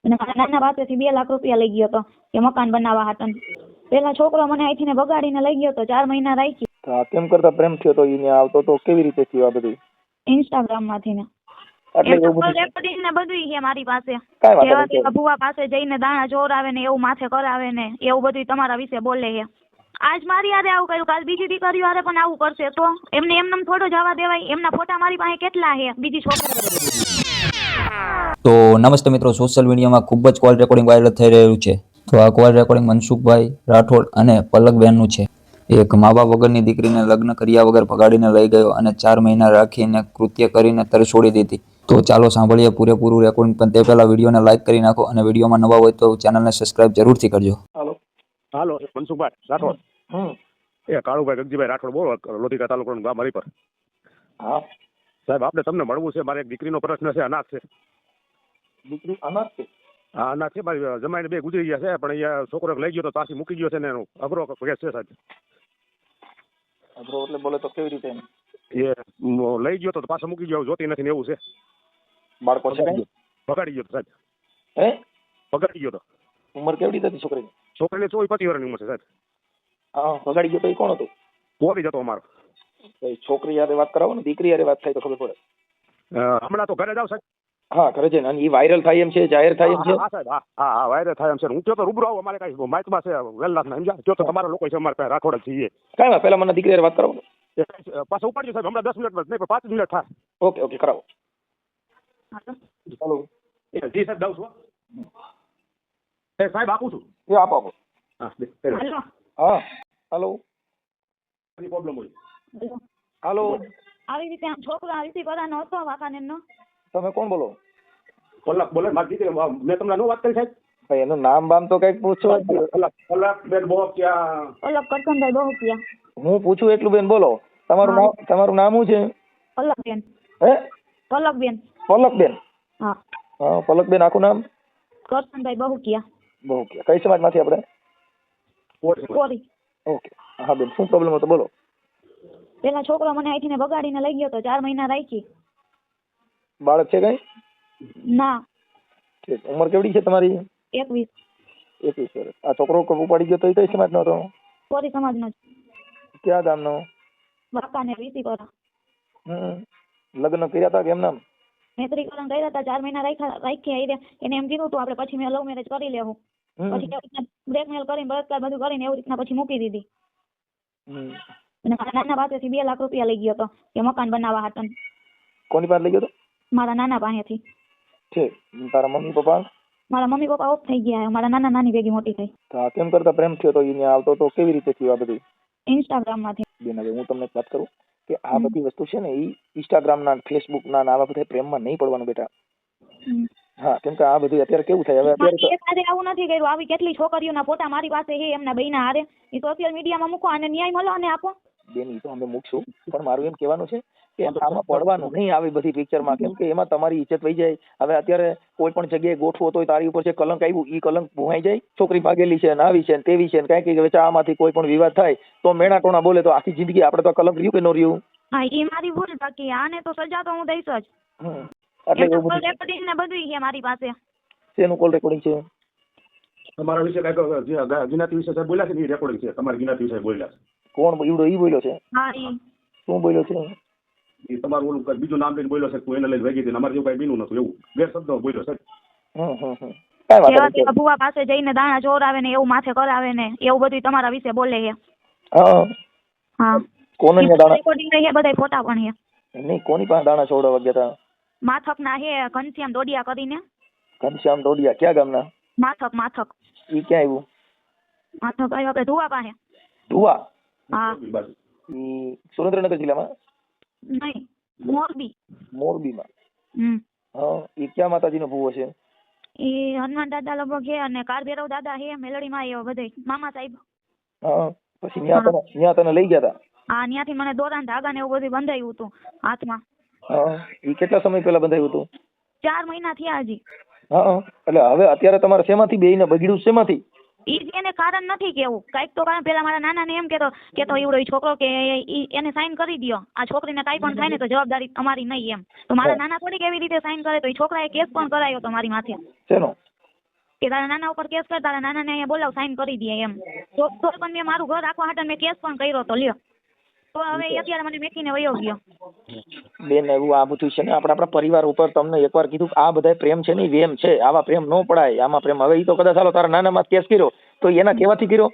અને મારા નાના પાસેથી 2 લાખ રૂપિયા લઈ ગયો હતો કે મકાન બનાવવા હાટન. પેલા છોકરો મને અહીંથી ને બગાડીને લઈ ગયો તો 4 મહિના રાખી. કેમ કરતા પ્રેમ થયો તો ઈ આવતો તો કેવી રીતે થયું આ બધું? ઇન્સ્ટાગ્રામ માંથી ને એટલે એ તો એવું બધું રેકોર્ડિંગ ને બધું છે મારી પાસે. કાંઈ વાંધો કેવા નહીં. કેવા ભુવા પાસે જઈને દાણા ચોરાવે ને એવું માથે કરાવે ને એવું બધું તમારા વિશે બોલે છે. આજ મારી હારે આવું કર્યું, કાલ બીજી દીકરીઓ હારે પણ આવું કરશે તો એમને એમને થોડો જવા દેવાય? એમના ફોટા મારી પાસે કેટલા છે બીજી છોકરી. તો નમસ્તે મિત્રો, સોશિયલ મીડિયામાં ખૂબ જ કોલ રેકોર્ડિંગ વાયરલ થઈ રહ્યું છે. તો આ કોલ રેકોર્ડિંગ મનસુખભાઈ રાઠોડ અને પલકબેનનું છે. એક મા બાપ વગરની દીકરીને લગ્ન કર્યા વગર ભગાડીને લઈ ગયો અને 4 મહિના રાખીને કૃત્ય કરીને તર છોડી દીધી. તો ચાલો સાંભળીએ પૂરેપૂરું રેકોર્ડિંગ. પણ તે પહેલા વિડીયોને લાઈક કરી નાખો અને વિડીયોમાં નવા હોય તો ચેનલને સબસ્ક્રાઇબ જરૂરથી કરજો. હાલો મનસુખભાઈ રાઠોડ. એ કાળુભાઈ ગગજીભાઈ રાઠોડ બોલો, લોધિકા તાલુકાનું ગામ હરિપર. હા સાહેબ, આપણે તમને મળવું છે. મારે એક દીકરીનો પ્રશ્ન છે. અનાથ છે. દીકરી અનાથ છે? હા, અનાથ છે. મારી જમાઈને 2 ગુજરી ગયા છે, પણ અહીંયા છોકરો લઈ ગયો તો પાછી મૂકી ગયો છે ને એનો અઘરો કેસ છે સાહેબ. અઘરો એટલે બોલે તો કેવી રીતે? એ લઈ ગયો તો પાછો મૂકી ગયો, જોતી નથી ને એવું છે. બાળકો છે કઈ? પગાડી ગયો સાહેબ. હે? પગાડી ગયો તો. ઉંમર કેવડી હતી છોકરીની? છોકરીને 24-25 વર્ષની ઉંમર છે સાહેબ. હા, પગાડી ગયો તો એ કોણ હતું? પોરી જતો અમારો. છોકરી યારે વાત કરાવો ને, દીકરી યારે વાત થાય તો ખબર પડે. હમણાં તો ઘરે જાવ સાહેબ. હા ઘરે છે ને, અને એ વાયરલ થાય એમ છે, જાહેર થાય એમ છે? હા સાહેબ, હા વાયરલ થાય એમ છે. હું તો રૂબરૂ આવું, અમારે કઈ માહિતમાં છે વેલનાથ ના સમજા. જો તો તમારા લોકો છે અમારે પાસે રાઠોડ જ છીએ. કાંઈ પેલા મને દીકરી યારે વાત કરાવો. પાછો ઉપાડજો સાહેબ, હમણાં 10 મિનિટમાં નહીં પણ 5 મિનિટ થાય. ઓકે કરાવો. ચાલો. જી સાહેબ, દઉં છું. સાહેબ આપું છું. એ આપો. હા હાલો. પ્રોબ્લેમ હોય. હાલો. આવી રીતે આમ છોકરો આવી રીતે કરવાનો હતો વાકાને નો. તમે કોણ બોલો? કલાક બોલે મારી દીકરી. મેં તમને નો વાત કરી સાહેબ? ભાઈ એનું નામ બામ તો કઈક પૂછો. કલાક બેન બહુ ક્યાં? પલક કરશનભાઈ બહુકિયા. હું પૂછું એટલું બેન બોલો. તમારું નામ શું છે? પલકબેન. હે? પલકબેન. પલકબેન? હા. હા પલકબેન, આખું નામ? કરશનભાઈ બહુકિયા. બહુકિયા. કઈ સમાજમાંથી આપણે? કોરી. ઓકે. હા બેન, શું પ્રોબ્લેમ હતો બોલો. પેલા છોકરો મને અહીંથી ને બગાડીને લઈ ગયો તો 4 મહિના રાખી. બાળક છે કઈ? ના. ઠીક. ઉંમર કેવડી છે તમારી? 21. 21 વર્ષ. આ છોકરો ઉપાડી ગયો તો એ કઈ સમાજનો હતો? કોરી સમાજનો. ક્યાં ગામનો? વાકાને વીસીપરા. લગ્ન કર્યા હતા કે એમ નામ? મેત્રીકરણ કર્યા હતા, 4 મહિના રાખ્યા. એને એમ કીધું હતું આપણે પછી મેં લવ મેરેજ કરી લેવું. પછી બ્લેકમેલ કરીને બળાત્કાર બધું કરીને એવી રીતના પછી મૂકી દીધી. અને મારા નાના પાસેથી 2 લાખ રૂપિયા લઈ ગયો હતો કે મકાન બનાવવા હાટન. કોની પાસે લઈ ગયો તો? મારા નાના પાસેથી. ઠીક. તારા મમ્મી પપ્પા? મારા મમ્મી પપ્પા ઓફ થઈ ગયા. મારા નાના નાની ભેગી મોટી થઈ. કેમ કરતા પ્રેમ થયો તો અહીંયા આવતો તો કેવી રીતે થયું આ બધું? ઇન્સ્ટાગ્રામ માંથી. બેન હવે હું તમને વાત કરું કે આ બધી વસ્તુ છે ને એ ઇન્સ્ટાગ્રામ ના, ફેસબુક ના આવા બધા પ્રેમમાં નહીં પડવાનું બેટા. હા, કેમ કે આ બધું અત્યારે કેવું થાય હવે અત્યારે આવું નથી કર્યું. આવી કેટલી છોકરીઓના ફોટા મારી પાસે છે એમના બહેના હારે. એ સોશિયલ મીડિયામાં મૂકો અને ન્યાય મળો અને આપો. બેન એ તો અમે મૂકશું, પણ મારું એમ કહેવાનું છે કે આમાં પડવાનું નહીં આવી બધી પિક્ચરમાં. કેમ કે એમાં તમારી ઇજ્જત વહી જાય. હવે અત્યારે કોઈ પણ જગ્યાએ ગોઠવો તો તારી ઉપર જે કલંક આવ્યું એ કલંક ભૂવાઈ જાય. છોકરી ભાગેલી છે ને આવી છે ને તેવી છે ને કઈ કઈ આમાંથી કોઈ પણ વિવાદ થાય તો મેણા ટોણા બોલે તો આખી જિંદગી આપણે તો કલંક રહ્યું કે ન રહ્યું? હા, એ મારી ભૂલ. બાકી આને તો સજા તો હું દઈશ જ. એટલે કોલ રેકોર્ડિંગ ને બધું છે મારી પાસે. શેનું કોલ રેકોર્ડિંગ છે? તમારા વિશે કઈક જ્ઞાતિ વિશે સાહેબ બોલ્યા છે ને, એ રેકોર્ડિંગ છે. તમારી જ્ઞાતિ વિશે બોલ્યા છે. કોણ બોલ્યો? ઈ બોલ્યો છે? હા. શું બોલ્યો છે? એ તમારું ઓલું બીજું નામ લઈને બોલ્યો છે. તું એને લઈને વહી ગઈ. અમારે જેવું કઈ બીનું નતું, એવું ગેરશબ્દ બોલ્યો છે. કેવા ભુવા પાસે જઈને દાણા ચોરાવે ને એવું માથે કરાવે ને એવું બધું તમારા વિશે બોલે છે. હા. કોને દાણા રેકોર્ડિંગ છે, બધા ફોટા પણ છે. નહીં, કોની પાસે દાણા ચોરાવા ગયા હતા? માથક ના હે, ઘનશ્યામ દોડિયા કરીને. ઘનશ્યામ દોડિયા ક્યાં ગામના? માથક. ઈ ક્યાં આવ્યું? માથક આવ્યું આપણે ધુવા પાસે. ધુવા? હા. ઈ સુરેન્દ્રનગર જિલ્લામાં? નહીં, મોરબી. મોરબીમાં? હા. ઈ ક્યાં માતાજીનો ભૂવો છે? એ હનુમાન દાદા લગભગ છે અને કાળભૈરવ દાદા છે, મેલડીમાં એ બધે મામા સાહેબ. હા. પછી ન્યા તને લઈ ગયા હતા? હા, ત્યાંથી મને દોરાન ધાગા ને એવું બધું બંધાયું હતું હાથમાં. હા. ઈ કેટલા સમય પહેલા બંધાયું હતું? 4 મહિના થયા હજી. હા. એટલે હવે અત્યારે તમારે શેમાંથી બેયને બગડ્યું? શેમાંથી? ઈ એને કારણ નથી કેવું, કઈક તો કારણ. પેલા મારા નાના ને એમ કેતો એવડો છોકરો કે એને સાઈન કરી દયો, આ છોકરીને કાઈ પણ થાય ને તો જવાબદારી અમારી નહીં એમ. તો મારા નાના થોડી કેવી રીતે સાઈન કરે? તો એ છોકરાએ કેસ પણ કરાયો તો મારી માથે. શેનો? કે તારા નાના ઉપર કેસ કર, તારા નાનાને અહીંયા બોલાવ, સાઈન કરી દે એમ. તો પણ મેં મારું ઘર રાખવા હાટે મેં કેસ પણ કર્યો તો લ્યો. તો હવે એ અત્યારે મને મેકીને વયો ગયો. બેન એવું આ બધું છે ને આપણા પરિવાર ઉપર તમને એકવાર કીધું કે આ બધા પ્રેમ છે ને વેમ છે, આવા પ્રેમ ન પડાય, આમાં પ્રેમ. હવે ઈ તો કદાચ ચાલો તારા નાનામાં કેસ કર્યો તો એના કેવાથી કર્યો.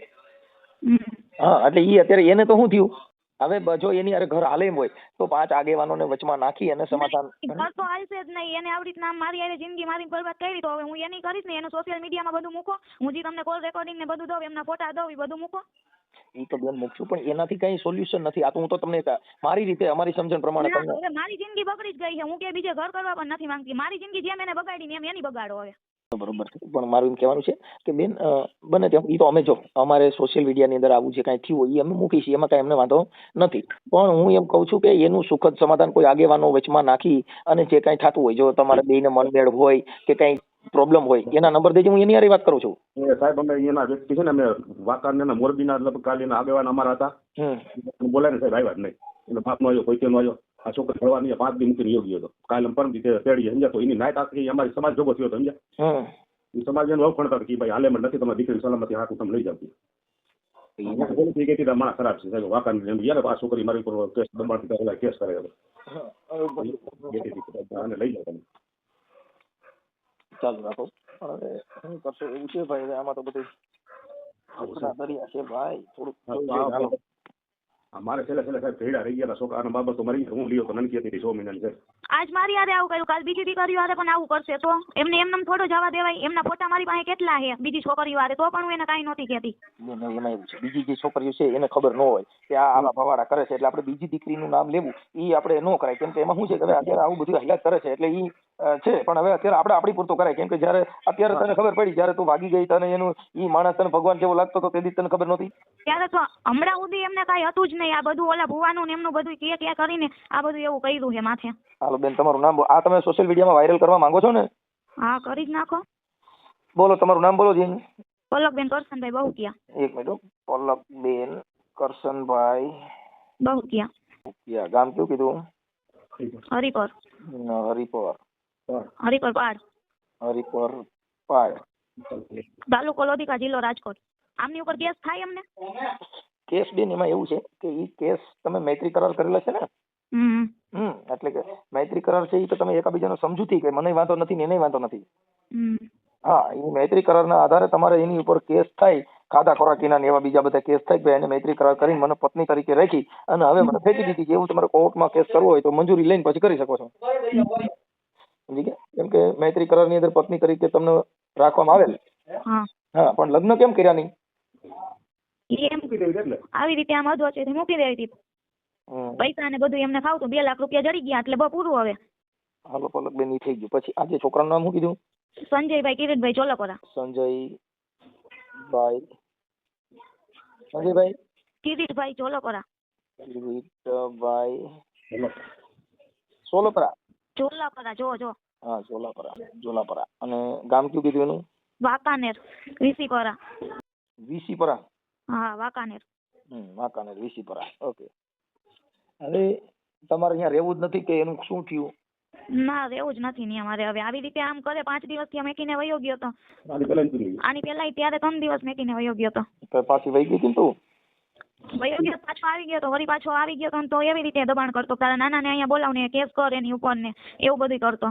હા, એટલે ઈ અત્યારે એને તો શું થયું, હવે જો એની અરે ઘર હાલે એમ હોય તો 5 આગેવાનોને વચમાં નાખી અને સમાધાન. ઘર તો હાલશે જ નહીં. એને આવડી રીતના મારી હારે જિંદગી મારી બરબાદ કરી, તો હવે હું એની કરીશ ને. એને સોશિયલ મીડિયામાં બધું મૂકો, હું જે તમને કોલ રેકોર્ડિંગ ને બધું દઉં, એમના ફોટા દઉં, એ બધું મૂકો. ઈ તો બેન મૂકશું, પણ એનાથી કઈ સોલ્યુશન નથી. આ તો હું તો તમને મારી રીતે અમારી સમજણ પ્રમાણે તમને. હવે મારી જિંદગી બગડી જ ગઈ છે. હું કે બીજે ઘર કરવા પણ નથી માંગતી. મારી જિંદગી જેમ એને બગાડી ને એમ એની બગાડો હવે. બરોબર છે, પણ મારું એમ કહેવાનું છે કે બેન બને તેમ ઈ તો અમે જો અમારે સોશિયલ મીડિયાની અંદર આવું જે કાંઈ થયું હોય એ અમે મૂકી છીએ, એમાં કાંઈ અમને વાંધો નથી. પણ હું એમ કહું છું કે એનું સુખદ સમાધાન કોઈ આગેવાનો વચમાં નાખી અને જે કાંઈ થતું હોય, જો તમારે બેયને મનમેળ હોય કે કાંઈ પ્રોબ્લેમ હોય, એના નંબર દેજો, હું એની હારે વાત કરું છું. સાહેબ અમે એના વ્યક્તિ છે ને, અમે વાંકાનેરના મોરબીના લગભગ કાલેના આગેવાન અમારા હતા, બોલાય ને સાહેબ આવ્યા જ નહીં. એટલે બાપ નો આવ્યો, કોઈ નો આવ્યો. આ છોકરો ભણવાની 5 દી મૂકીને યોગ્ય હતો. કાલે પરમ દી તેડી સમજ્યા, તો એની નાઈટ આખી અમારી સમાજ જોગો થયો હતો સમજ્યા. એ સમાજ એનો ભણતા કે ભાઈ હાલે નથી, તમારી દીકરી સલામતી હાથ તમે લઈ જાવ. માણસ ખરાબ છે સાહેબ. વાંકાને યાર આ છોકરી મારી ઉપર કેસ દબાણથી કેસ કરે લઈ જાવ તમે. ચાલુ રાખો. હવે શું કરશો એવું છે ભાઈ, આમાં તો બધું દરિયા છે ભાઈ. થોડુંક મારે છેલ્લે સાહેબ ભેડા રહી ગયા છોકરાના બાબત તો મરી હું લ્યો તો નનકી હતી 6 મહિનાની છે. આજ મારી હારે આવું કર્યું, કાલ બીજી દીકરીઓ હારે પણ આવું કરશે તો એમને એમને થોડો જવા દેવાય. એમના ફોટા મારી પાસે કેટલા છે બીજી છોકરીઓ હારે, તો પણ હું એને કાંઈ નહોતી કહેતી. એમાં એવું છે, બીજી જે છોકરીઓ છે એને ખબર ન હોય કે આ આવા ભવાડા કરે છે, એટલે આપણે બીજી દીકરીનું નામ લેવું એ આપણે ન કરાય. કેમ કે એમાં શું છે કે અત્યારે આવું બધું હાલાત કરે છે, એટલે ઈ છે. પણ હવે અત્યારે આપણે આપણી પૂરતું કરાય. કેમ કે જયારે અત્યારે તને ખબર પડી, જયારે તું ભાગી ગઈ, તને એનું ઈ માણસ તને ભગવાન જેવો લાગતો હતો, તે દી તને ખબર નહોતી. ત્યારે તો હમણાં સુધી એમને કાંઈ હતું જ નહીં. આ બધું ઓલા ભુવાનું ને એમનું બધું કે કરીને આ બધું એવું કર્યું છે માથે. હાલો બેન, તમારું નામ આ તમે સોશિયલ મીડિયામાં વાયરલ કરવા માંગો છો ને? હા, કરી જ નાખો. બોલો તમારું નામ બોલો જી. પલકબેન કરશનભાઈ બહુકિયા. એક મિનિટ. પલકબેન કરશનભાઈ બહુકિયા. ગામ કયું કીધું? હરિપર. હરિપર પાડ. હરિપર પાડ. તાલુકો લોધિકા, જિલ્લો રાજકોટ. આમની ઉપર કેસ થાય એમને? કેસ બેન એમાં એવું છે કે ઈ કેસ તમે મૈત્રી કરાર કરેલા છે ને? એટલે કે મૈત્રી કરાર છે એ તો તમે એકબીજાનો સમજૂતી કે મને વાંધો નથી ને એને વાંધો નથી. હા, એ મૈત્રી કરારના આધારે તમારે એની ઉપર કેસ થાય, ખાધા ખોરાકીના એવા બીજા બધા કેસ થાય કે એને મૈત્રી કરાર કરીને મને પત્ની તરીકે રાખી અને હવે મને ફેંકી દીધી. એવું તમારે કોર્ટમાં કેસ કરવો હોય તો મંજૂરી લઈને પછી કરી શકો છો. સમજી ગયા? કેમ કે મૈત્રી કરારની અંદર પત્ની તરીકે તમને રાખવામાં આવેલ. હા, પણ લગ્ન કેમ કર્યા નહીં? આવી રીતે આમ અધવચ્ચેથી મૂકી દેવી હતી. પૈસા ને બધું એમને ખાવતું, 2 લાખ રૂપિયા જડી ગયા એટલે બહુ પૂરું. હવે હાલો પલકબેન ઈ થઈ ગયું. પછી આજે છોકરાનું નામ શું કીધું? સંજયભાઈ કિરીટભાઈ ચોલકરા. સંજયભાઈ કિરીટભાઈ ચોલકરા. ચોલાપરા. જો હા, ચોલાપરા. અને ગામ કયું કીધું એનું? વાંકાનેર, વિસીપરા. વિસીપરા? હા, વાંકાનેર. વાંકાનેર, વિસીપરા. ઓકે. હવે તમારે અહીંયા રહેવું જ નથી કે એનું શું થયું? ના, રહેવું જ નથી ને અમારે. હવે આવી રીતે આમ કરે 5 દિવસથી મેકીને વયો ગયો તો. આની પહેલા ત્યારે 3 દિવસ મેકીને વયો ગયો તો. પાછી વહી ગઈ તું? વયો ગયો, પાછો આવી ગયો તો. વળી પાછો આવી ગયો તો એવી રીતે દબાણ કરતો, તારા નાનાને અહીંયા બોલાવને કેસ કર એની ઉપર ને એવું બધું કરતો.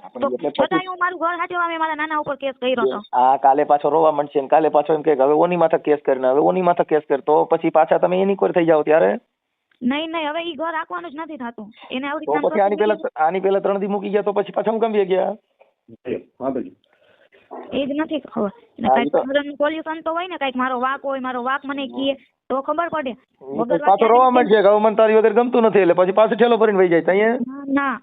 છતાંય હું મારું ઘર હાચવવા મેં મારા નાના ઉપર કેસ કર્યો હતો. આ કાલે પાછો રોવા માંડશે, કાલે પાછો એમ કે હવે ઓની માથે કેસ કરીને, હવે ઓની માથે કેસ કર, તો પછી પાછા તમે એની કોઈ થઈ જાવ ત્યારે? નહીં, હવે ઈ ઘર રાખવાનું જ નથી થતું. એને આવી રીતે પછી આની પહેલા 3 દી મૂકી ગયા તો પછી પાછા હું કેમ વે ગયા? એ જ નથી ખબર. કઈક પોલ્યુશન તો હોય ને, કઈક મારો વાક હોય, મારો વાક મને કહે તો ખબર પડે. પાછો રોવા માંડશે કે મને તારી વગર ગમતું નથી, એટલે પછી પાછો ઠેલો ભરીને વહી જાય. ના,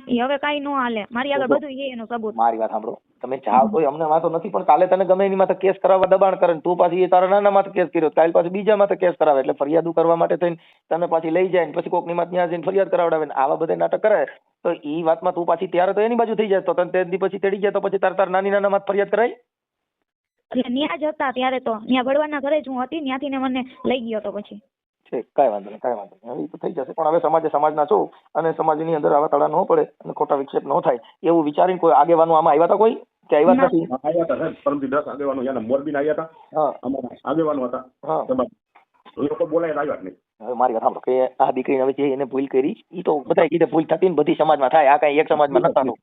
હવે કઈ નો હાલે. મારી આગળ બધું છે એનું સબૂત. મારી વાત સાંભળો, તમે જાવ તો અમને વાંધો નથી, પણ કાલે તને ગમે એની માથે કેસ કરાવવા દબાણ કરે, તું પાછી તારા નાના માથે કેસ કર્યો, કાલે પાછી બીજા માથે કેસ કરાવે, એટલે ફરિયાદ કરવા માટે થઈને તને પાછી લઈ જાય, પછી કોકની માથે ત્યાં જઈને ફરિયાદ કરાવડાવે ને આવા બધા નાટક કરે, તો ઈ વાતમાં તું પાછી ત્યારે તો એની બાજુ થઈ જાય, તો તને તે દી પછી તેડી ગયા તો પછી તારા નાની નાના માથે ફરિયાદ કરાય? એટલે ન્યા જ હતા ત્યારે તો, ન્યા બળવાના ઘરે જ હું હતી, ત્યાંથી ને મને લઈ ગયો તો પછી. કઈ વાંધો નહીં, તો થઈ જશે. પણ હવે સમાજના છો અને સમાજની અંદર આવા તળા ન પડે અને ખોટા વિક્ષેપ ન થાય એવું વિચારીને કોઈ આગેવાનો આમાં આવ્યા હતા કોઈ કે આવ્યા જ નથી? આવ્યા હતા સાહેબ, પરમથી 10 આગેવાનો યાના મોરબીના આવ્યા હતા. હા અમારા આગેવાનો હતા. હા. તમારા લોકો બોલાય આવ્યા જ નહીં. હવે મારી વાત સાંભળો કે આ દીકરીને હવે જે એને ભૂલ કરી એ તો બધા કીધે ભૂલ થતી ને બધી સમાજમાં થાય, આ કઈ એક સમાજમાં નથી થતું.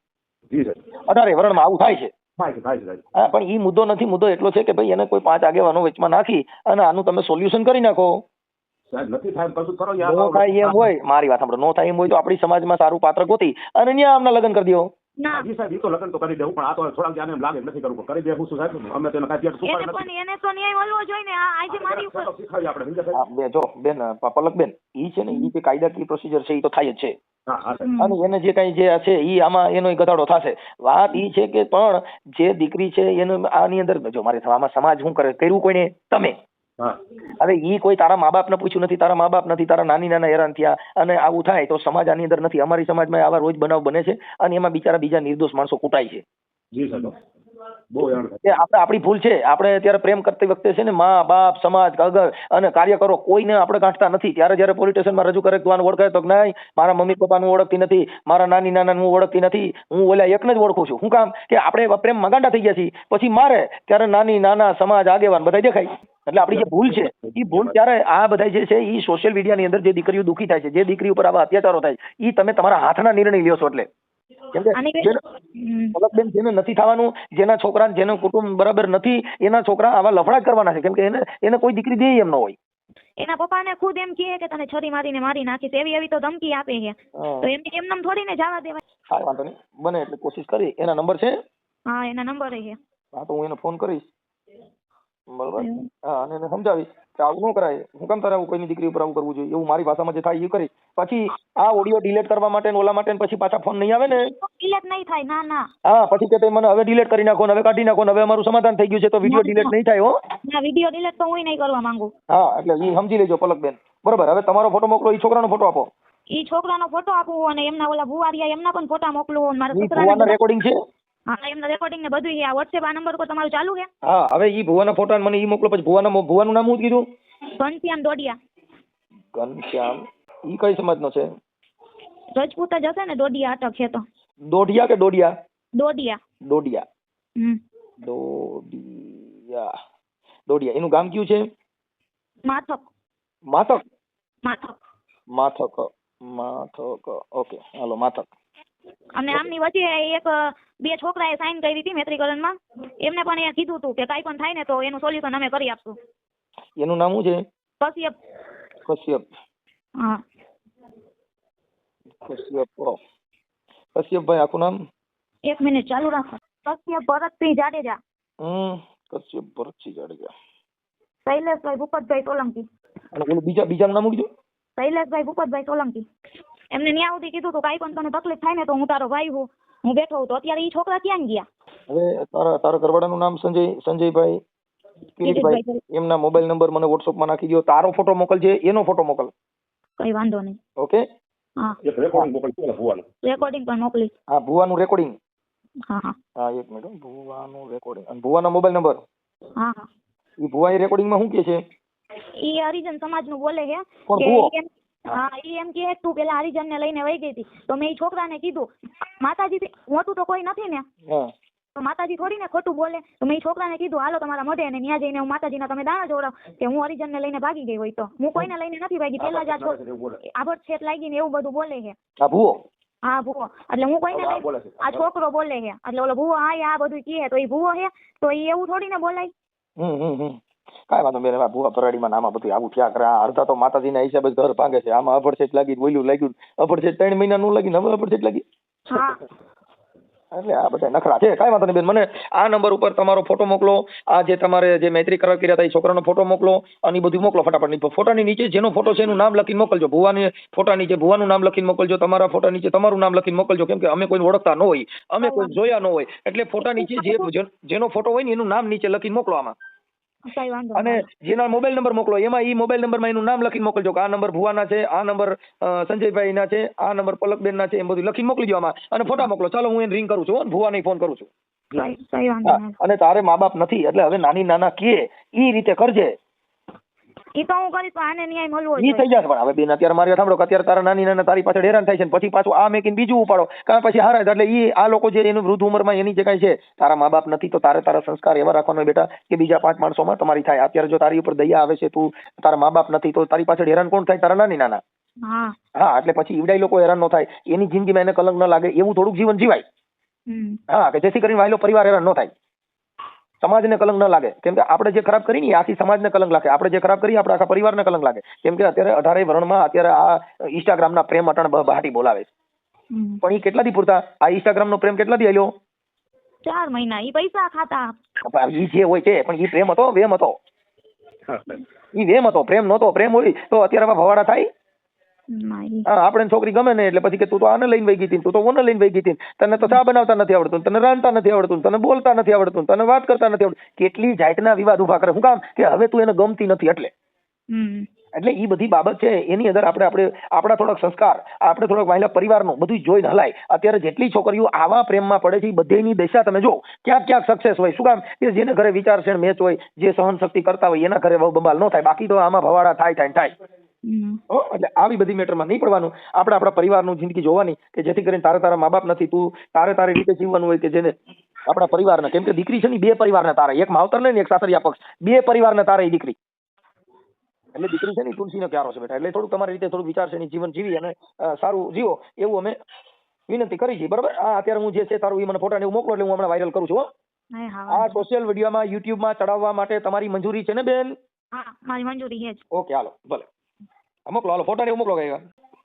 જી સાહેબ. 18 વર્ષમાં આવું થાય છે. થાય છે સાહેબ. હા પણ એ મુદ્દો નથી. મુદ્દો એટલો છે કે ભાઈ એને કોઈ 5 આગેવાનો વચમાં નાખી અને આનું તમે સોલ્યુશન કરી નાખો. સાહેબ નથી થાય કશું કરો નો થાય એમ હોય, મારી વાત સાંભળો, નો થાય એમ હોય તો આપણી સમાજમાં સારું પાત્ર ગોતી અને ત્યાં આમના લગ્ન કરી દો. ના જી સાહેબ, ઈ તો લગ્ન તો કરી દેવું, પણ આ તો થોડાક ધ્યાન એમ લાગે નથી કરવું, કરી દેવું શું સાહેબ, અમે તેને કાંઈ પેટ સુપાડી એને નથી. પણ એને તો ન્યાય મળવો જોઈએ ને. આ આજે મારી ઉપર શીખવાડીએ આપણે, સમજ્યા હા, સાહેબ? જો બેન પલકબેન, ઈ છે ને ઈ જે કાયદાકીય પ્રોસિજર છે ઈ તો થાય જ છે. હા હા સાહેબ. અને એને જે કઈ જે છે ઈ આમાં એનો ઘટાડો થશે. વાત ઈ છે કે પણ જે દીકરી છે એનો આની અંદર જો મારે આમાં સમાજ શું કરે, કર્યું કોઈને? તમે. હા હવે ઈ કોઈ તારા મા બાપને પૂછ્યું નથી, તારા મા બાપ નથી, તારા નાની નાના હેરાન થયા અને આવું થાય તો સમાજ આની અંદર નથી. અમારી સમાજમાં આવા રોજ બનાવ બને છે અને એમાં બિચારા બીજા નિર્દોષ માણસો કૂટાય છે. જી સાહેબ, બહુ હેરાન કે આપણે આપણી ભૂલ છે. આપણે અત્યારે પ્રેમ કરતી વખતે છે ને મા બાપ સમાજ અગર અને કાર્યકરો કોઈને આપણે ગાંઠતા નથી. ત્યારે જયારે પોલીસ સ્ટેશનમાં રજૂ કરે તો આને ઓળખાય તો નહીં, મારા મમ્મી પપ્પાનું ઓળખતી નથી, મારા નાની નાનાનું હું ઓળખતી નથી, હું ઓલા એકને જ ઓળખું છું. શું કામ? કે આપણે પ્રેમમાં ગાંડા થઈ ગયા છીએ. પછી મારે ત્યારે નાની નાના સમાજ આગેવાન બધા દેખાય. એટલે આપણી જે ભૂલ છે એ ભૂલ ત્યારે આ બધા જે છે એ સોશિયલ મીડિયાની અંદર જે દીકરીઓ દુઃખી થાય છે, જે દીકરી ઉપર આવા અત્યાચારો થાય એ તમે તમારા હાથના નિર્ણય લ્યો છો. એટલે કેમ કે પલકબેન જેને નથી થવાનું, જેના છોકરા જેનું કુટુંબ બરાબર નથી, એના છોકરા આવા લફડા જ કરવાના છે. કેમ કે એને કોઈ દીકરી દે એમ ન હોય. એના પપ્પાને ખુદ એમ કહે કે તને છરી મારીને મારી નાખીશ, એવી તો ધમકી આપે છે. તો એમને થોડીને જવા દેવાય. હા વાંધો નહીં, બને એટલે કોશિશ કરી. એના નંબર છે? હા એના નંબર છે. હા તો હું એને ફોન કરીશ, બરોબર? હા અને એને સમજાવીશ કે આવું ન કરાય, હું કામ તારે આવું કોઈની દીકરી ઉપર આવું કરવું જોઈએ, એવું મારી ભાષામાં જે થાય એ કરીશ. પછી આ ઓડિયો ડિલીટ કરવા માટે ઓલા માટે પછી પાછા ફોન નહીં આવે ને? ડિલીટ નહીં થાય. ના ના. હા પછી કે મને હવે ડિલીટ કરી નાખો, હવે કાઢી નાખો, હવે અમારું સમાધાન થઈ ગયું છે તો વિડીયો ડિલીટ નહીં થાય. હો ના, વિડીયો ડિલીટ તો હું નહીં કરવા માંગુ. હા એટલે એ સમજી લેજો પલકબેન, બરોબર? હવે તમારો ફોટો મોકલો, એ છોકરાનો ફોટો આપો. ઈ છોકરાનો ફોટો આપું અને એમના ઓલા ભુવારિયા એમના પણ ફોટા મોકલું અને મારા ઈ છોકરાના ભુવાના રેકોર્ડિંગ છે? હા એમના રેકોર્ડિંગ ને બધું આ WhatsApp આ નંબર પર તમારું ચાલુ છે? હા હવે ઈ ભુવાના ફોટા મને ઈ મોકલો. પછી ભુવાનું નામ શું કીધું? ઘનશ્યામ દોડિયા. ઘનશ્યામ. ઈ કઈ સમાજનો છે? રજપૂત જ હશે ને? દોડિયા અટક છે તો. દોઢિયા કે ડોડિયા? દોડિયા. દોડિયા. દોડિયા. એનું ગામ કયું છે? માથક. માથક. માથક. માથક. માથક. ઓકે હાલો માથક. અને આમની વચ્ચે એક બે છોકરાએ સાઈન કરી હતી મૈત્રીકરણમાં. એમને પણ એ કીધું હતું કે કાંઈ પણ થાય ને તો એનું સોલ્યુશન અમે કરી આપશું. એનું નામ શું છે? કશ્યપ. કશ્યપ. હા કશ્યપ. કશ્યપભાઈ આખું નામ? એક મિનિટ ચાલુ રાખો. કશ્યપ ભરતસિંહ જાડેજા. કશ્યપ ભરતસિંહ જાડેજા. શૈલેષભાઈ ભૂપતભાઈ સોલંકી. અને ઓલું બીજાનું નામ શું કીધું? શૈલેષભાઈ ભૂપતભાઈ સોલંકી. એમને ન્યા સુધી કીધું તો કાંઈ પણ તને તકલીફ થાય ને તો હું તારો ભાઈ હું બેઠો હું. તો અત્યારે ઈ છોકરા ક્યાં ગયા? હવે તારા ઘરવાળાનું નામ સંજયભાઈ કિરીટભાઈ. એમના મોબાઈલ નંબર મને WhatsAppમાં નાખી દો. તારો ફોટો મોકલજે, એનો ફોટો મોકલ. કઈ વાંધો નહીં. ઓકે. હા એક રેકોર્ડિંગ મોકલજો ભુવાનું. રેકોર્ડિંગ પણ મોકલી. હા ભુવાનું રેકોર્ડિંગ. હા હા હા એક મિનિટ. ભુવાનું રેકોર્ડિંગ અને ભુવાના મોબાઈલ નંબર. હા હા. ઈ ભુવા એ રેકોર્ડિંગમાં શું કહે છે? ઈ હરિજન સમાજનું બોલે છે કોણ કે ભુવો? હા ઈ એમ કે તું પેલા હરિજનને લઈને વહી ગઈ હતી. તો મેં ઈ છોકરાને કીધું માતાજી મોટું તો કોઈ નથી ને, હા તો માતાજી થોડી ને ખોટું બોલે. તો મેં ઈ છોકરાને કીધું હાલો તમારા મોઢે ને ત્યાં જઈને હું માતાજીના તમે દાણા જોડાવ કે હું હરિજનને લઈને ભાગી ગઈ હોય. તો હું કોઈને લઈને નથી ભાગી. પેલા જ આભડ છેટ લાગી ને એવું બધું બોલે છે. આ ભુવો? હા ભૂવો. એટલે હું કોઈને લઈને આ છોકરો બોલે છે. એટલે ઓલો ભૂવો હા આ બધું કહે તો ઈ ભૂવો છે તો ઈ એવું થોડી ને બોલાય. કાંઈ વાંધો બેન. ભુવા ભરાડીમાં આમાં બધું આવું થયા કરે. અડધા તો માતાજીના હિસાબે ઘર ભાંગે છે. આમાં અભડસેટ લાગી બોલ્યું લાગ્યું. અભડસેટ 3 મહિના નું લાગી, હવે અભડસેટ લાગી. હા એટલે આ બધા નખરા છે. કાંઈ વાંધો નહીં બેન. મને આ નંબર ઉપર તમારો ફોટો મોકલો. આ જે તમારે જે મૈત્રી કરાર કર્યા હતા એ છોકરાનો ફોટો મોકલો અને એ બધું મોકલો ફટાફટ. ફોટાની નીચે જેનો ફોટો છે એનું નામ લખીને મોકલજો. ભુવાની ફોટા નીચે ભુવાનું નામ લખીને મોકલજો. તમારા ફોટા નીચે તમારું નામ લખીને મોકલજો. કેમ કે અમે કોઈને ઓળખતા ન હોય, અમે કોઈ જોયા ન હોય. એટલે ફોટા નીચે જેનો ફોટો હોય ને એનું નામ નીચે લખીને મોકલો આમાં. કઈ વાંધો અને જેના મોબાઈલ નંબર મોકલો એમાં ઈ મોબાઈલ નંબરમાં એનું નામ લખીને મોકલજો કે આ નંબર ભુવાના છે, આ નંબર સંજયભાઈ ના છે, આ નંબર પલકબેન ના છે, એમ બધું લખીને મોકલી દો આમાં. અને ફોટા મોકલો. ચાલો હું એને રિંગ કરું છું, ભુવાને ફોન કરું છું. કઈ વાંધો નહીં. અને તારે મા બાપ નથી એટલે હવે નાની નાના કે ઈ રીતે કરજે. એ તો હું કરીશ, પણ આને ન્યાય મળવો ઈ થઈ જોઈએ. જશે. પણ હવે બેન અત્યારે મારે સાંભળો કે અત્યારે તારા નાની નાના તારી પાછળ હેરાન થાય છે ને પછી પાછું આ મેકીને બીજું ઉપાડો કારણ પછી હારાય એટલે ઈ આ લોકો જે એનું વૃદ્ધ ઉંમરમાં એની જે કાંઈ છે તારા મા બાપ નથી તો તારા સંસ્કાર એવા રાખવાનો હોય બેટા કે બીજા 5 માણસોમાં તમારી થાય. અત્યારે જો તારી ઉપર દયા આવે છે તું તારા મા બાપ નથી તો તારી પાછળ હેરાન કોણ થાય? તારા નાની નાના. હા. હા એટલે પછી ઈવડાઈ લોકો હેરાન ન થાય એની જિંદગીમાં એને કલંક ન લાગે એવું થોડુંક જીવન જીવાય. હા કે જેથી કરીને વાયલો પરિવાર હેરાન ન થાય, સમાજને કલંક ન લાગે. કેમ કે આપણે જે ખરાબ કરી ને આખી સમાજને કલંક લાગે, આપણે જે ખરાબ કરીએ આપણે આખા પરિવારને કલંક લાગે. કેમ કે અત્યારે 18 વર્ણમાં અત્યારે આ ઇન્સ્ટાગ્રામના પ્રેમ અટણ બહાટી બોલાવે છે. પણ એ કેટલા દી પૂરતા? આ ઇન્સ્ટાગ્રામનો પ્રેમ કેટલા દી હાલ્યો? 4 મહિના. ઈ પૈસા ખાતા. ઈ જે હોય છે પણ ઈ પ્રેમ હતો, વેમ હતો. ઈ વેમ હતો, પ્રેમ નહોતો. પ્રેમ હોય તો અત્યારે ભવાડા થાય. હા આપણે છોકરી ગમે ને એટલે પછી કે તું તો આને લઈને વહી ગઈ હતી, તું તો ઓને લઈને વહી ગઈ હતી, તને તો ચા બનાવતા નથી આવડતું, તને રાંધતા નથી આવડતું, તને બોલતા નથી આવડતું, તને વાત કરતા નથી આવડતું. કેટલી જાતના વિવાદ ઉભા કરે. શું કામ? કે હવે તું એને ગમતી નથી એટલે. એટલે ઈ બધી બાબત છે એની અંદર આપણા થોડાક સંસ્કાર, આપણે થોડાક વાયલા પરિવારનું બધું જોઈને હલાય. અત્યારે જેટલી છોકરીઓ આવા પ્રેમમાં પડે છે એ બધેની દશા તમે જો ક્યાંક ક્યાંક સક્સેસ હોય. શું કામ? કે જેને ઘરે વિચારશીલ મેચ હોય, જે સહન શક્તિ કરતા હોય એના ઘરે બબાલ ન થાય. બાકી તો આમાં ભવાડા થાય. એટલે આવી બધી મેટરમાં નહીં પડવાનું. આપણે આપણા પરિવારનું જિંદગી જોવાની કે જેથી કરીને તારા મા બાપ નથી, તું તારી રીતે જીવવાનું હોય કે જેને આપણા પરિવારને. કેમ કે દીકરી છે ને 2 પરિવારને તારે, એક માવતર ને એક સાસરિયા પક્ષ, 2 પરિવારને તારે એ દીકરી. એટલે દીકરી છે ને તુલસીનો ક્યારો છે બેટા. એટલે થોડુંક તમારી રીતે થોડુંક વિચારશીલ જીવન જીવી અને સારું જીવો એવું અમે વિનંતી કરી છે. બરાબર? અત્યારે હું જે છે તારું એ મને ફોટા ને એવું મોકલો એટલે હું હમણાં વાયરલ કરું છું. આ સોશિયલ મીડિયામાં યુટ્યુબમાં ચડાવવા માટે તમારી મંજૂરી છે ને બેન? હા મારી મંજૂરી છે જ. ઓકે હાલો ભલે મોકલો. હાલો ફોટા ને એવું મોકલો. કઈ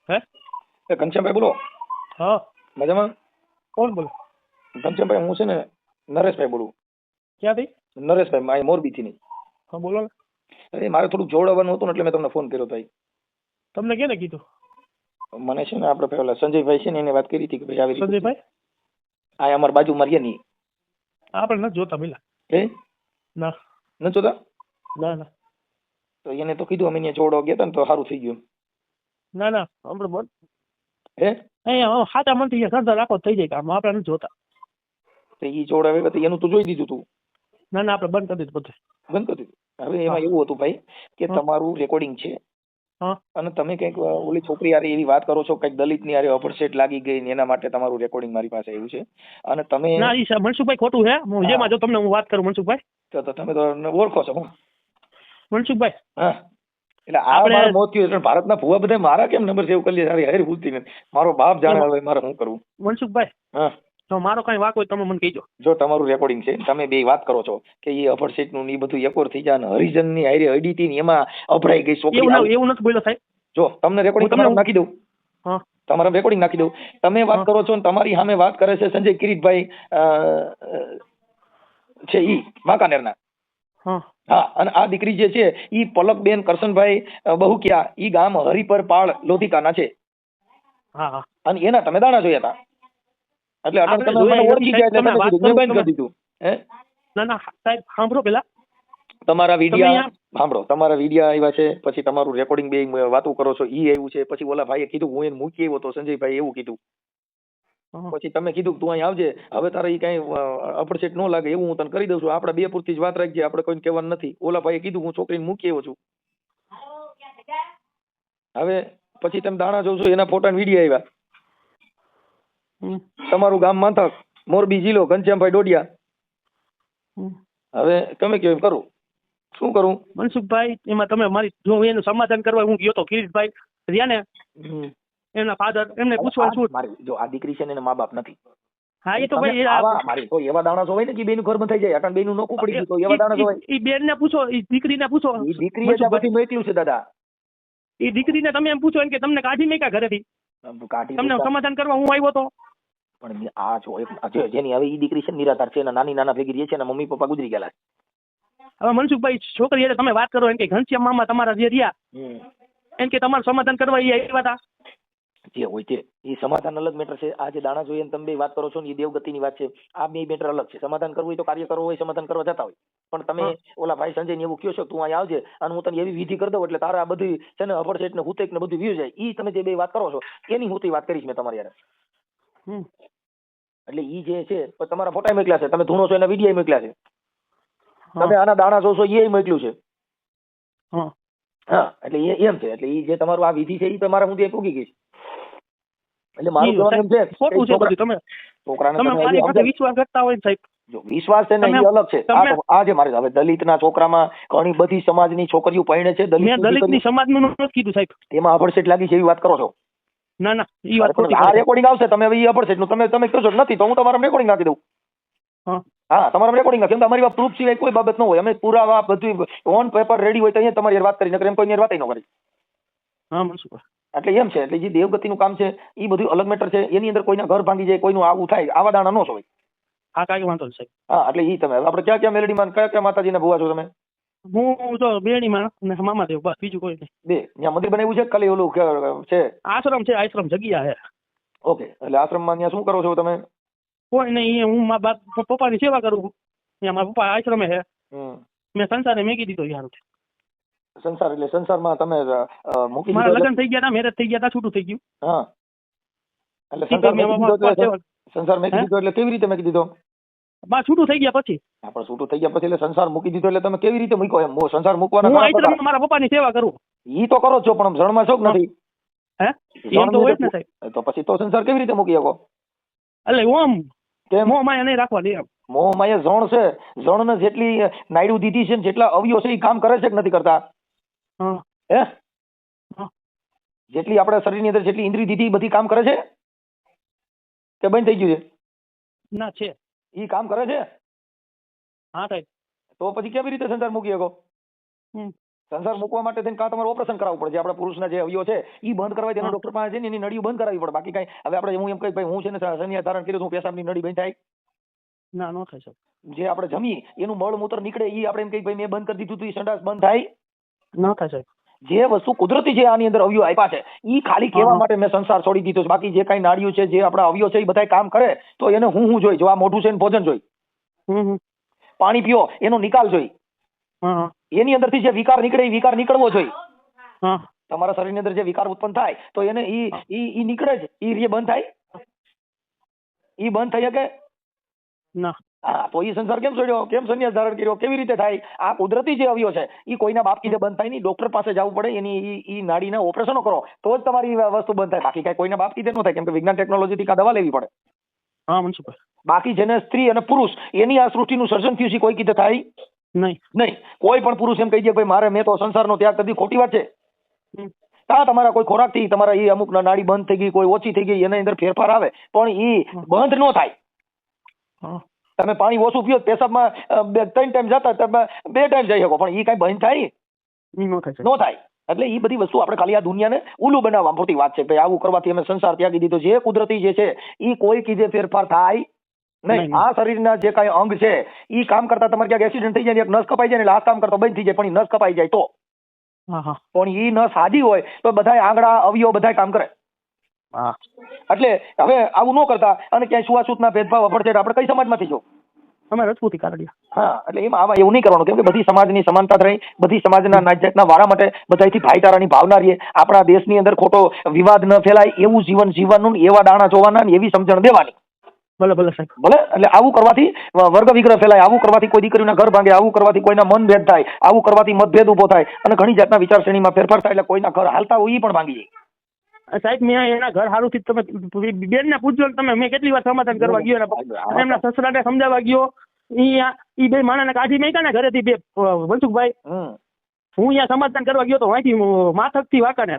હે ઘનશ્યામભાઈ બોલો. હા મજામાં? કોણ બોલે? ઘનશ્યામભાઈ હું છે ને નરેશભાઈ બોલું. ક્યાંથી? નરેશભાઈ મારી મોરબીથી નહીં. હા બોલો ને. અરે મારે થોડુંક જોડાવાનું હતું ને એટલે મેં તમને ફોન કર્યો ભાઈ. તમને કેને કીધું? મને છે ને આપણે પેલા સંજયભાઈ છે ને એને વાત કરી હતી કે ભાઈ આવી સંજયભાઈ આ અમારી બાજુમાં રહીએ નહીં. આપણે નથી જોતા પેલા. હે ના નથી જોતા? ના તો એને તો કીધું અમે અહીંયા જોડવા ગયા હતા ને તો સારું થઈ ગયું. ના આપણે બોલ. હે અહીંયા સાચા મનથી કરતા રાખો થઈ જાય કામ. આપણે નથી જોતા. તો એ જોડાવે તો એનું તો જોઈ દીધું તું. ના આપણે બંધ કરી દીધું બધું. બંધ કરી દીધું. હવે એમાં એવું હતું ભાઈ કે તમારું રેકોર્ડિંગ છે અને તમે કઈક ઓલી છોકરી યાર એવી વાત કરો છો કઈક દલિત ની યાર અપરસેટ લાગી ગઈ ને એના માટે તમારું રેકોર્ડિંગ મારી પાસે આવ્યું છે અને તમે ના ઈ મનસુખભાઈ ખોટું છે. હું જેમાં જો તમને હું વાત કરું મનસુખભાઈ તો તમે તો ઓળખો છો. હું મનસુખભાઈ હા એટલે આ મારો મોત થયું એટલે ભારતના ભુવા બધા મારા કેમ નંબર સેવ કરી લે સારી હારી ભૂલતી નથી. મારો બાપ જાણે હવે મારે શું કરવું. મનસુખભાઈ હા જો મારો કઈ વાક હોય તમે મને કહેજો. જો તમારું રેકોર્ડિંગ છે તમે બે વાત કરો છો કે એ અપરસેટ નું એ બધું એકોર થઈ જાય ને હરિજન ની હારી અડીતી ને એમાં અભરાઈ ગઈ છોકરી. એવું નથી બોલ્યો સાહેબ. જો તમને રેકોર્ડિંગ તમારું નાખી દઉં. હા તમારા રેકોર્ડિંગ નાખી દઉં. તમે વાત કરો છો ને તમારી સામે વાત કરે છે સંજય કિરીટભાઈ છે ઈ વાંકાનેરના. હા અને આ દીકરી જે છે ઈ પલકબેન કરશનભાઈ બહુકિયા ઈ ગામ હરિપર પાળ લોધિકાના છે. હા અને એના તમે દાણા જોયા હતા એટલે અટલ તમે મને ઓળખી ગયા એટલે તમે કીધું બંધ કરી દીધું. હે ના સાહેબ સાંભળો પેલા તમારા વિડિયા સાંભળો. તમારા વિડિયા આવ્યા છે પછી તમારું રેકોર્ડિંગ બે વાતો કરો છો ઈ આવ્યું છે પછી ઓલા ભાઈએ કીધું હું એને મૂકી આવ્યો તો સંજયભાઈ એવું કીધું. પછી તમે કીધું તું અહીં આવજે હવે તારે ઈ કઈ અપરસેટ ન લાગે એવું હું તને કરી દઉં છું. આપણે બે પૂરતી જ વાત રાખજે આપણે કોઈને કહેવાનું નથી. ઓલા ભાઈએ કીધું હું છોકરીને મૂકી આવ્યો છું. હવે પછી તમે દાણા જોશો એના ફોટા ને વિડીયો આવ્યા. તમારું ગામ માંથક મોરબી જિલ્લો ઘનશ્યામભાઈ ડોડિયા. હવે તમે કેવું કરું શું કરું મનસુખભાઈ? એમાં તમે મારી જો એનું સમાધાન કરવા હું ગયો તો કિરીટભાઈ રહ્યા ને એમના ફાધર એમને પૂછવાનું શું મારી જો આ દીકરી છે ને એના મા બાપ નથી. હા એ તો ભાઈ મારી તો એવા દાણા જોવાય ને કે બેનું ઘર બંધ થઈ જાય અટણ બેનું નોખું પડી ગયું તો એવા દાણા જોવાય. ઈ બેન ને પૂછો, ઈ દીકરીને પૂછો. ઈ દીકરીએ જ બધું મોકલ્યું છે દાદા. ઈ દીકરીને તમે એમ પૂછો કે તમને કાઢી મેકા ઘરેથી તમને સમાધાન કરવા હું આવ્યો તો. પણ આ જો જેની હવે ઈ દીકરી છે નિરાધાર છે એના નાના ભેગી રહે છે ને મમ્મી પપ્પા ગુજરી ગયેલા છે. હવે મનસુખભાઈ છોકરી એટલે તમે વાત કરો એમ કે ઘનશ્યામ મામા તમારા જે રહ્યા એમ કે તમારું સમાધાન કરવા એ આવ્યા હતા. જે હોય તે એ સમાધાન અલગ મેટર છે. આ જે દાણા જોઈએ તમે બે વાત કરો છો ને એ દેવગતિની વાત છે. આ બે મેટર અલગ છે. સમાધાન કરવું હોય તો કાર્ય કરવું હોય સમાધાન કરવા જતા હોય પણ તમે ઓલા ભાઈ સંજય ને એવું કહો છો તું અહીં આવજે અને હું તને એવી વિધિ કરી દઉં એટલે તારા આ બધી છે ને અપરસેટ ને હુતેક ને બધું વ્યુ જાય. ઈ તમે જે બે વાત કરો છો એની હું વાત કરીશ મેં તમારી યાર. એટલે ઈ જે છે તમારા ફોટા મોકલ્યા છે તમે ધૂણો છો એના વિડીયો મોકલ્યા છે તમે આના દાણા જોશો એ મોકલ્યું છે. હા એટલે એમ છે, એટલે એ જે તમારું આ વિધિ છે એ તમારા સુધી પૂગી ગઈ છે. એટલે મારું કહેવાનું એમ છે ખોટું છે બધું. તમે છોકરાને તમે તમે મારી હજી પાસે સમજાવો. વિશ્વાસ કરતા હોય ને સાહેબ, જો વિશ્વાસ છે ને એ અલગ છે. આ જે મારે હવે દલિતના છોકરામાં ઘણી બધી સમાજની છોકરીઓ પરણે છે, મેં દલિતની સમાજનું નથી કીધું સાહેબ. એમાં અભડસેટ લાગી છે એવી વાત કરો છો. ના ના એ વાત ખોટી આ છે. રેકોર્ડિંગ આવશે, તમે હવે એ અભડસેટ નું તમે કહો છો નથી તો હું તમારા રેકોર્ડિંગ નાખી દઉં. હા હા તમારા રેકોર્ડિંગ નાખી, કેમ તમારી પ્રૂફ સિવાય કોઈ બાબત ન હોય. અમે પુરાવા બધું ઓન પેપર રેડી હોય તો અહીંયા તમારી વાત કરી, નકર એમ કોઈ વાત ન કરી. હા મનસુખભાઈ, એટલે એમ છે, એટલે જે દેવગતિનું કામ છે એ બધું અલગ મેટર છે. એની અંદર કોઈના ઘર ભાંગી જાય, કોઈનું આવું થાય, આવા દાણા ન હોય. હા કાંઈ વાંધો નહીં સાહેબ. હા એટલે ઈ તમે આપણે ક્યાં ક્યાં મેલડીમાં કયા કયા માતાજીના ભુવા છો તમે? હું તો બેડીમાં ને મામાદેવ, બસ બીજું કોઈ નહીં. બે ત્યાં મંદિર બનાવ્યું છે, ખાલી ઓલું છે? આશ્રમ છે, આશ્રમ જગ્યા છે. ઓકે, એટલે આશ્રમમાં ત્યાં શું કરો છો તમે? કોઈ નહીં, હું મારા પપ્પાની સેવા કરું. ત્યાં મારા પપ્પા આશ્રમે છે. મેં સંસારે મેકી દીધો યાર. સંસાર એટલે સંસારમાં તમે મૂકી મારા દીધો? લગ્ન થઈ ગયા હતા, મેરેજ થઈ ગયા હતા, છૂટું થઈ ગયું. હા એટલે સંસાર મૂકી દીધો એટલે સંસાર મૂકી દીધો એટલે કેવી રીતે મૂકી દીધો? બા છૂટું થઈ ગયા પછી. આપણે છૂટું થઈ ગયા પછી એટલે સંસાર મૂકી દીધો એટલે તમે કેવી રીતે મૂક્યો એમ? સંસાર મૂકવાના હું આશ્રમમાં મારા પપ્પાની સેવા કરું. ઈ તો કરો છો પણ જણમાં છો કે નથી? હે એમ તો હોય જ ને સાહેબ. તો પછી તો સંસાર કેવી રીતે મૂકી શકો? એટલે ઓમ કેમ મોહ માયા નહીં રાખવાની એમ. મોહ માયા જણ છે, જણને જેટલી નાયડું દીધી છે ને જેટલા અવયવ છે એ કામ કરે છે કે નથી કરતા? હા હે હા. જેટલી આપણા શરીરની અંદર જેટલી ઇન્દ્રિય દીધી એ બધી કામ કરે છે કે બંધ થઈ ગયું છે? ના છે. ઈ કામ કરે છે? હા સાહેબ. તો પછી કેવી રીતે સંસાર મૂકી શકો? સંસાર મૂકવા માટે થઈને કાં તમારે ઓપરેશન કરાવવું પડે. જે આપણા પુરુષના જે અવયવ છે એ બંધ કરવા તેના ડોક્ટર પાસે છે ને એની નળીઓ બંધ કરાવવી પડે. બાકી કઈ હવે આપણે હું એમ કહી ભાઈ હું છે ને સંન્યાસ ધારણ કર્યું, હું પેશાબની નળી બંધ થાય? ના નો થાય સાહેબ. જે આપણે જમી એનું મળ મૂત્ર નીકળે એ આપણે એમ કહી ભાઈ મેં બંધ કરી દીધું તો એ સંડાસ બંધ થાય? ના થાય સાહેબ. જે વસ્તુ કુદરતી છે આની અંદર અવયવ આપ્યા છે એ ખાલી કહેવા માટે મેં સંસાર છોડી દીધો છે. બાકી જે કઈ નાળિયું છે, જે આપણા અવયવ છે એ બધા કામ કરે તો એને હું જોઈ. જો આ મોઢું છે એને ભોજન જોઈ, પાણી પીઓ એનો નિકાલ જોઈ, એની અંદરથી જે વિકાર નીકળે એ વિકાર નીકળવો જોઈએ. તમારા શરીરની અંદર જે વિકાર ઉત્પન્ન થાય તો એને ઈ નીકળે જ, ઈ જે બંધ થાય, ઈ બંધ થઈ શકે ના. હા તો ઈ સંસાર કેમ છોડ્યો, કેમ સંન્યાસ ધારણ કર્યો, કેવી રીતે થાય? આ કુદરતી જે અવયવ છે ઈ કોઈના બાપ કીધે બંધ થાય નહીં. ડોક્ટર પાસે જવું પડે, એની ઈ નાડીના ઓપરેશનો કરો તો જ તમારી વસ્તુ બંધ થાય. બાકી કઈ કોઈના બાપ કીધે ન થાય, કેમ કે વિજ્ઞાન ટેકનોલોજી થી દવા લેવી પડે. હા મનસુખભાઈ. બાકી જેને સ્ત્રી અને પુરુષ એની આ સૃષ્ટિનું સર્જન થયું છે કોઈ કીધે થાય નહીં. નહીં. કોઈ પણ પુરુષ એમ કહી દે ભાઈ મારે મેં તો સંસારનો ત્યાગ કરી, ખોટી વાત છે. હા તમારા કોઈ ખોરાકથી તમારા એ અમુક નાડી બંધ થઈ ગઈ, કોઈ ઓછી થઈ ગઈ, એની અંદર ફેરફાર આવે પણ એ બંધ ન થાય. તમે પાણી ઓછું પીઓ, પેશાબમાં 3 ટાઈમ જતા તમે 2 ટાઈમ જઈ શકો, પણ એ કઈ બંધ થાય? ન થાય. એટલે એ બધી વસ્તુ આપણે ખાલી આ દુનિયાને ઉલું બનાવવા પૂરતી વાત છે. ભાઈ આવું કરવાથી અમે સંસાર ત્યાગી દીધો. જે કુદરતી જે છે એ કોઈ કીધે ફેરફાર થાય નહીં. આ શરીરના જે કઈ અંગ છે એ કામ કરતા તમારે ક્યાંક એક્સિડન્ટ થઈ જાય, એક નસ કપાઈ જાય એટલે આ કામ કરતો બંધ થઈ જાય, પણ એ નસ કપાઈ જાય તો પણ એ નસ સાજી હોય તો બધા આંગળા અવયવ બધા કામ કરે. એટલે હવે આવું ન કરતા અને ક્યાંય છૂઆછૂતના ભેદભાવ અભડછેડ આપણે કઈ સમાજમાંથી જો? અમે રજપૂતી કારડિયા. હા એટલે એમાં આવા એવું નહીં કરવાનું, કેમ કે બધી સમાજની સમાનતા રહી, બધી સમાજના નાતજાતના વાળા માટે બધાથી ભાઈચારાની ભાવના રહે. આપણા દેશની અંદર ખોટો વિવાદ ન ફેલાય એવું જીવન જીવવાનું, એવા દાણા જોવાના, એવી સમજણ દેવાની. ભલે ભલે સાહેબ. ભલે. એટલે આવું કરવાથી વર્ગ વિગ્રહ ફેલાય, આવું કરવાથી કોઈ દીકરીના ઘર ભાંગે, આવું કરવાથી કોઈના મન ભેદ થાય, આવું કરવાથી મતભેદ ઉભો થાય અને ઘણી જાતના વિચારશ્રેણીમાં ફેરફાર થાય. એટલે કોઈના ઘર હાલતા હોય એ પણ ભાંગી જાય. સાહેબ મેં એના ઘર સારું થી તમે બેન ને પૂછજો તમે, મેં કેટલી વાર સમાધાન કરવા ગયો, એમના સસરાને સમજાવવા ગયો. ઈ બે માણસને કાઢી મેક્યા ને ઘરેથી બે મનસુખભાઈ. હું અહીંયા સમાધાન કરવા ગયો તો અહીંથી માથક થી વાંકાને.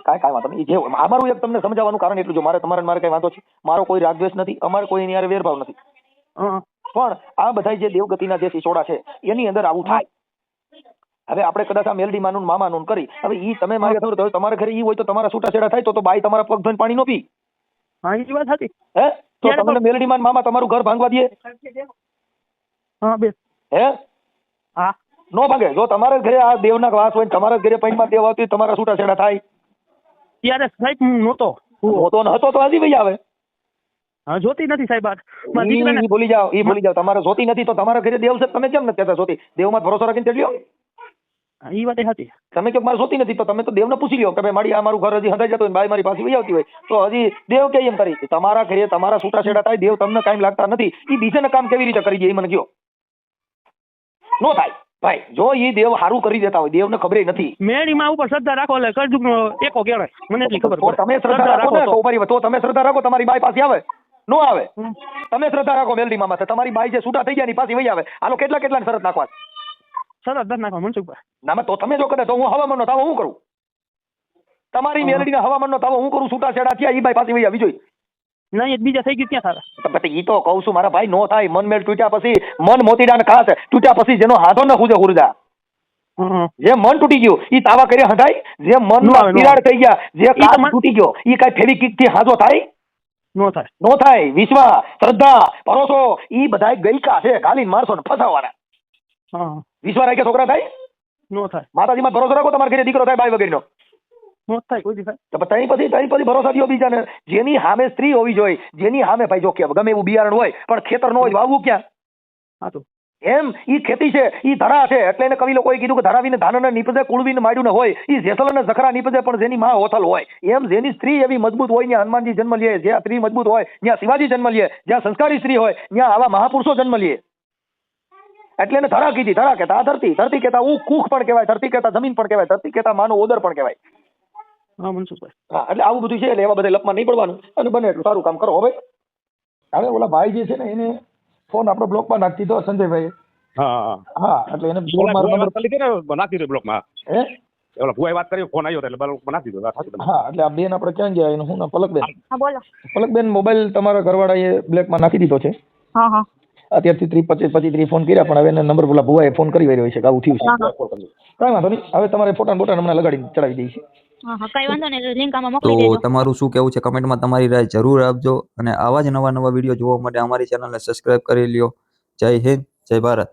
કાંઈ વાંધો નહીં. જે અમારું એક તમને સમજાવવાનું કારણ એટલું, જો મારે મારે કઈ વાંધો છે, મારો કોઈ રાગદ્વેષ નથી, અમારે કોઈ એની હારે વેરભાવ નથી, પણ આ બધા જે દેવગતિના જે સિસોડા છે એની અંદર આવું થાય. હવે આપણે કદાચ આ મેલડી માનું મામાનું કરી, હવે ઈ તમે મારે ખબર તો તમારા ઘરે ઈ હોય તો તમારા છૂટાછેડા થાય તો બાઈ તમારા પગ ધોઈને પાણી નો પી? હા એ વાત હતી. હે તો તમને મેલડી માન મામા તમારું ઘર ભાંગવા દે? હા બે. હે હા નો ભાગે. જો તમારા ઘરે આ દેવના વાસ હોય, તમારા ઘરે પૈણમાં દેવ આવતી, તમારા છૂટાછેડા થાય? ત્યારે સાહેબ હું નહોતો હતો તો હજી ભાઈ આવે. હા જોતી નથી સાહેબ. ઈ ભૂલી જાવ. તમારે જોતી નથી તો તમારા ઘરે દેવ છે, તમે કેમ નથી કહેતા જોતી? દેવમાં ભરોસો રાખીને તેડલ્યો. ઈ વાત હતી. તમે કે મારે જોતી નથી તો તમે તો દેવને પૂછી લ્યો કે ભાઈ મારી આ મારું ઘર હજી હંધાઈ જતું હોય, બાઈ મારી પાસે વહી આવતી હોય તો હજી દેવ કે એમ કરી? તમારા ઘરે તમારા છૂટાછેડા થાય, દેવ તમને કાંઈ લાગતા નથી, એ બીજાને કામ કેવી રીતે કરી દે એ મને કહો? નો થાય. ભાઈ જો ઈ દેવ સારું કરી દેતા હોય, દેવને ખબર નથી. મેળી માં ઉપર શ્રદ્ધા રાખો એટલે કરજુકનો એકો કહેવાય, મને એટલી ખબર તો પડે. તમે શ્રદ્ધા રાખો ને તો ફરી તો તમે શ્રદ્ધા રાખો, તમારી બાઈ પાસે આવે નો આવે? તમે શ્રદ્ધા રાખો મેલડી મામા, તમારી બાઈ જે છૂટા થઈ ગયા ની પાછી વહી આવે. આલો કેટલા કેટલા શરત નાખવા? સરસ દસ નાખો મનસુખભાઈ. ના તો તમે જો કદાચ તો હું હવામાનનો તાવો હું કરું? તમારી મેલડીના હવામાનનો તાવો હું કરું? છૂટા છેડા થયા ઈ બાઈ પાછી વહી આવી જોઈએ. નહીં એક બીજા થઈ ગયું ત્યાં સારા. ઈ તો કહું છું મારા ભાઈ, નો થાય. મન મેળ તૂટ્યા પછી, મન મોતીડાને ખાસ તૂટ્યા પછી જેનો હાથો ન ખુજે હુરજા, જે મન તૂટી ગયું ઈ તાવા કરી હટાય? જે મનમાં તિરાડ થઈ ગયા, જે કાચ તૂટી ગયો ઈ કઈ ફેવિકિક થી હાજો થાય? નો થાય. નો થાય. વિશ્વાસ, શ્રદ્ધા, ભરોસો ઈ બધાય ગઈકા છે, ગાલીને મારશો ને ફસાવાના. વિશ્વાસ રાખે છોકરા થાય? નો થાય. માતાજીમાં ભરોસો રાખો, તમારા ઘરે દીકરો થાય બાઈ વગેરેનો. નો થાય કોઈ દી થાય. તો તઈ પછી ભરોસા થયો બીજાને. જેની સામે સ્ત્રી હોવી જોઈએ, જેની સામે ભાઈ જો કે ગમે એવું બિયારણ હોય પણ ખેતર નો હોય, વાવવું ક્યાં? હા તો એમ ઈ ખેતી છે, ઈ ધરા છે. એટલે એને કવિ લોકોએ કીધું કે ધરાવીને ધાનને નીપજે, કુળવીને માડ્યું હોય, ઈ જેસલને જખરા નીપજે પણ જેની માં હોથલ હોય. એમ જેની સ્ત્રી એવી મજબૂત હોય ત્યાં હનુમાનજી જન્મ લે, જ્યાં સ્ત્રી મજબૂત હોય ત્યાં શિવાજી જન્મ લે, જ્યાં સંસ્કારી સ્ત્રી હોય ત્યાં આવા મહાપુરુષો જન્મ લે. એટલે એને ધરા કીધી. ધરા કહેતા આ ધરતી, ધરતી કહેતા કુખ પણ કહેવાય, ધરતી કહેતા જમીન પણ કહેવાય, ધરતી કહેતા માનો ઓદર પણ કહેવાય. હા મનસુખભાઈ. હા એટલે આવું બધું છે. એટલે એવા બધા લપમાં નહીં પડવાનું અને બને એટલું સારું કામ કરો. હવે ઓલા ભાઈ જે છે ને એને ફોન આપણો બ્લોકમાં નાખી દીધો સંજયભાઈ. હા એટલે એને નાખી દો બ્લોકમાં. હે ઓલા ભુવાએ વાત કરી, ફોન આવ્યો એટલે બ્લોકમાં નાખી દીધો. હા એટલે આ બેન આપણે ક્યાં ગયા? એનું હું પલકબેન. હા બોલો. પલકબેન મોબાઈલ તમારા ઘરવાળાએ બ્લેકમાં નાખી દીધો છે. હા હા. અત્યારથી 30-25 ફોન કર્યા પણ હવે એને નંબર પેલા ભુવાએ ફોન કરી રહ્યો છે કે આવું થયું છે. કઈ વાંધો નહીં, હવે તમારે ફોટા બોટા હમણાં લગાડી ચડાવી દઈશું. કઈ વાંધો નહીં, લિંક આમાં તો મોકલી દેજો. તમારું શું કહેવું છે કમેન્ટમાં તમારી રાય જરૂર આપજો અને આવા જ નવા વિડીયો જોવા માટે અમારી ચેનલને સબસ્ક્રાઇબ કરી લ્યો. જય હિન્દ, જય ભારત.